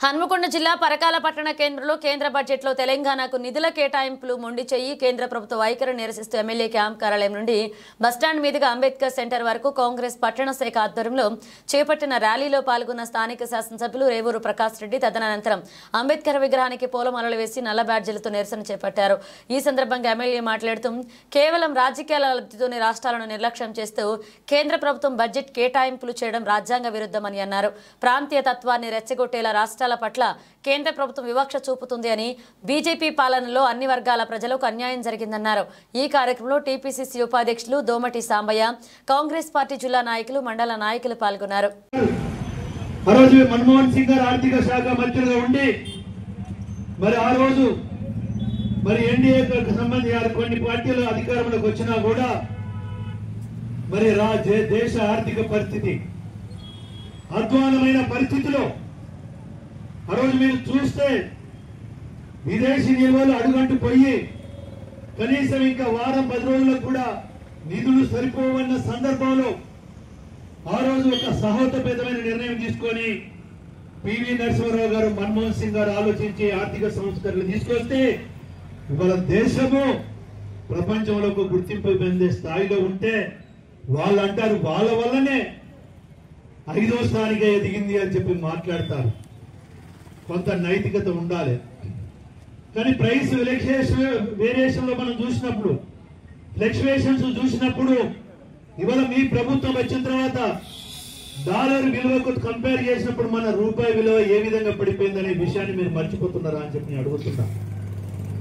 హన్మకొండ జిల్లా పరకాల పట్టణ కేంద్రంలో కేంద్ర బడ్జెట్లో తెలంగాణకు నిధుల కేటాయింపులు మొండి చెయ్యి కేంద్ర ప్రభుత్వ వైఖరి నిరసిస్తూ ఎమ్మెల్యే క్యాంప్ కార్యాలయం నుండి బస్టాండ్ మీదుగా అంబేద్కర్ సెంటర్ వరకు కాంగ్రెస్ పట్టణ శాఖ ఆధ్వర్యంలో చేపట్టిన ర్యాలీలో పాల్గొన్న స్థానిక శాసనసభ్యులు రేవూరు ప్రకాష్ రెడ్డి తదనంతరం అంబేద్కర్ విగ్రహానికి పూలమాలలు వేసి నల్ల బ్యాడ్జీలతో నిరసన చేపట్టారు. ఈ సందర్భంగా ఎమ్మెల్యే మాట్లాడుతూ కేవలం రాజకీయాల లబ్ధితోనే రాష్ట్రాలను నిర్లక్ష్యం చేస్తూ కేంద్ర ప్రభుత్వం బడ్జెట్ కేటాయింపులు చేయడం రాజ్యాంగ విరుద్ధమని అన్నారు. ప్రాంతీయ తత్వాన్ని రెచ్చగొట్టేలా రాష్ట్రాల పట్ల కేంద్ర ప్రభుత్వం వివక్ష చూపుతుంది అని, బీజేపీ పాలనలో అన్ని వర్గాల ప్రజలకు అన్యాయం జరిగిందన్నారు. ఈ కార్యక్రమంలో టీపీసీసీ ఉపాధ్యక్షులు దోమటి సాంబయ్య, కాంగ్రెస్ పార్టీ జిల్లా నాయకులు, మండల నాయకులు పాల్గొన్నారు. మన్మోహన్ సింగ్ గారు ఆర్థిక శాఖ మంత్రిగా ఉండి ఆ రోజు ఎన్డీఏకి సంబంధించి కొన్ని పార్టీలు అధికారంలోకి వచ్చినా కూడా దేశ ఆర్థిక పరిస్థితి అధ్వానమైన పరిస్థితిలో ఆ రోజు మీరు చూస్తే విదేశీ నిల్వలు అడుగంటు పోయి కనీసం ఇంకా వారం 10 రోజులకు కూడా నిధులు సరిపోవన్న సందర్భంలో ఆ రోజు ఒక సహోదరమైన నిర్ణయం తీసుకొని పివి నరసింహారావు గారు, మన్మోహన్ సింగ్ గారు ఆలోచించి ఆర్థిక సంస్కరణలు తీసుకొస్తే ఇవాళ దేశము ప్రపంచంలో ఒక గుర్తింపు పొందే స్థాయిలో ఉంటే వాళ్ళు అంటారు వాళ్ళ వల్లనే 5వ స్థానికే ఎదిగింది అని చెప్పి మాట్లాడతారు. కొంత నైతికత ఉండాలి. కానీ ప్రైస్ వేరియేషన్ లో మనం చూసినప్పుడు, ఫ్లక్చువేషన్స్ చూసినప్పుడు ఇవాళ మీ ప్రభుత్వం వచ్చిన తర్వాత డాలర్ విలువకు కంపేర్ చేసినప్పుడు మన రూపాయి విలువ ఏ విధంగా పడిపోయిందనే విషయాన్ని మీరు మర్చిపోతున్నారా అని చెప్పి నేను అడుగుతున్నా.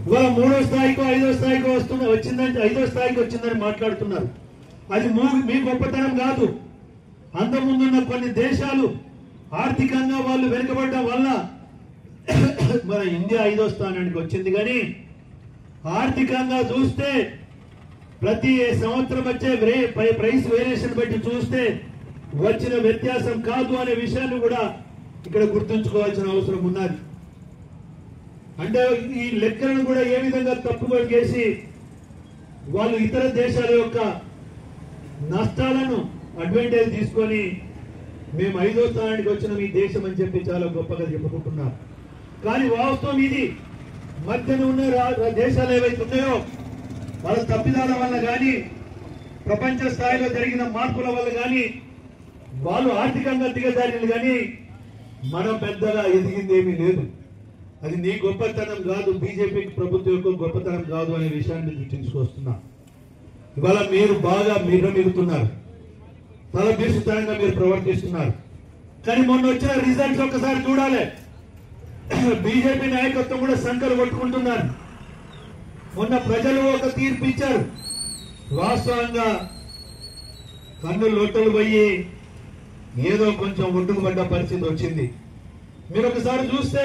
ఇవాళ 3వ స్థాయికో 5వ స్థాయికో వచ్చిందని 5వ స్థాయికి వచ్చిందని మాట్లాడుతున్నారు. అది మీ గొప్పతనం కాదు. అంతకుముందున్న కొన్ని దేశాలు ఆర్థికంగా వాళ్ళు వెనుకబడడం వల్ల మన ఇండియా 5వ స్థానానికి వచ్చింది. కానీ ఆర్థికంగా చూస్తే ప్రతి సంవత్సరం వచ్చే ప్రైస్ వేరియేషన్ బట్టి చూస్తే వచ్చిన వ్యత్యాసం కాదు అనే విషయాన్ని కూడా ఇక్కడ గుర్తుంచుకోవాల్సిన అవసరం ఉన్నది. అంటే ఈ లెక్కలను కూడా ఏ విధంగా తప్పుగా చేసి వాళ్ళు ఇతర దేశాల యొక్క నష్టాలను అడ్వాంటేజ్ తీసుకొని మేము 5వ స్థానానికి వచ్చిన మీ దేశం అని చెప్పి చాలా గొప్పగా చెప్పుకుంటున్నారు. కానీ వాస్తవం ఇది మధ్యన ఉన్న దేశాలు ఏవైతే ఉన్నాయో వాళ్ళ తప్పిదాల వల్ల కానీ, ప్రపంచ స్థాయిలో జరిగిన మార్పుల వల్ల కానీ వాళ్ళు ఆర్థికంగా దిగజారిలు. కానీ మనం పెద్దగా ఎదిగింది ఏమీ లేదు. అది నీ గొప్పతనం కాదు, బీజేపీ ప్రభుత్వం యొక్క గొప్పతనం కాదు అనే విషయాన్ని గుర్తుంచుకొస్తున్నా. ఇవాళ మీరు బాగా మిగుతున్నారు, తలబీసుతనంగా మీరు ప్రవర్తిస్తున్నారు. కానీ మొన్న వచ్చిన రిజల్ట్స్ ఒక్కసారి చూడాలి. బీజేపీ నాయకత్వం కూడా సంకలు కొట్టుకుంటున్నారు. మొన్న ప్రజలు ఒక తీర్పు ఇచ్చారు. వాస్తవంగా కన్ను లోటలు పోయి ఏదో కొంచెం ఒడ్డుకుపడ్డ పరిస్థితి వచ్చింది. మీరు ఒకసారి చూస్తే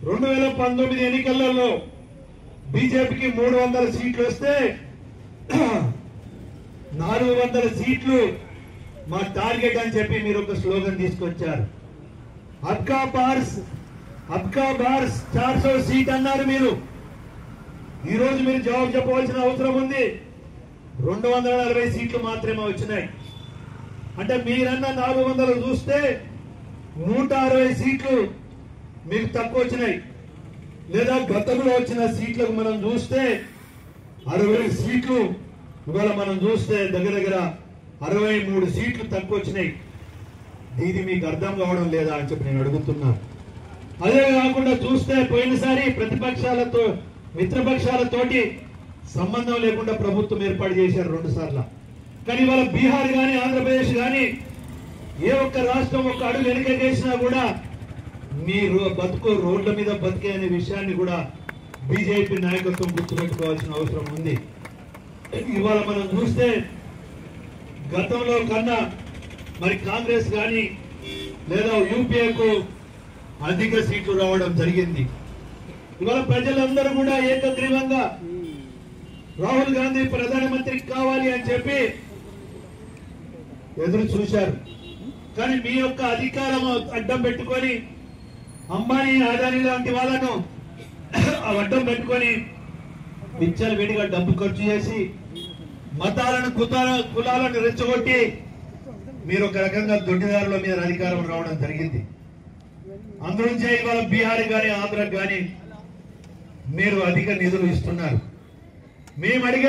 2019 ఎన్నికలలో బీజేపీకి 300 సీట్లు వస్తే 400 సీట్లు మా టార్గెట్ అని చెప్పి మీరు ఒక స్లోగన్ తీసుకొచ్చారు. అబ్కా బార్ 400 సీట్ అన్నారు మీరు. ఈ రోజు మీరు జవాబు చెప్పవలసిన అవసరం ఉంది. 240 సీట్లు మాత్రమే వచ్చినాయి. అంటే మీరన్న 400 చూస్తే 160 సీట్లు మీకు తక్కువ వచ్చినాయి. లేదా గతంలో వచ్చిన సీట్లకు మనం చూస్తే 60 సీట్లు ఇవాళ మనం చూస్తే దగ్గర 63 సీట్లు తక్కువ వచ్చినాయి. ఇది మీకు అర్థం కావడం లేదా అని చెప్పి నేను అడుగుతున్నాను. అదే కాకుండా చూస్తే పోయినసారి ప్రతిపక్షాలతో మిత్రపక్షాలతోటి సంబంధం లేకుండా ప్రభుత్వం ఏర్పాటు చేశారు 2 సార్లు. కానీ ఇవాళ బీహార్ కానీ ఆంధ్రప్రదేశ్ కానీ ఏ ఒక్క రాష్ట్రం ఒక అడుగు వెనుకేసినా కూడా మీ బతుకు రోడ్ల మీద బతికే అనే విషయాన్ని కూడా బీజేపీ నాయకత్వం గుర్తుపెట్టుకోవాల్సిన అవసరం ఉంది. ఇవాళ మనం చూస్తే గతంలో కన్నా కాంగ్రెస్ కానీ లేదా యూపీఏకు అధిక సీట్లు రావడం జరిగింది. ఇవాళ ప్రజలందరూ కూడా ఏకగ్రీవంగా రాహుల్ గాంధీ ప్రధానమంత్రి కావాలి అని చెప్పి ఎదురు చూశారు. కానీ మీ యొక్క అధికారం అడ్డం పెట్టుకొని అంబానీ, అదానీ లాంటి వాళ్ళను అడ్డం పెట్టుకొని పిచ్చలు విడిగా డబ్బు ఖర్చు చేసి మతాలను కులాలను రెచ్చగొట్టి మీరు ఒక రకంగా దొడ్డిదారుల మీద అధికారం రావడం జరిగింది. అందునుంచే ఇవాళ బీహార్ కానీ ఆంధ్రకు కానీ మీరు అధిక నిధులు ఇస్తున్నారు. మేము అడిగే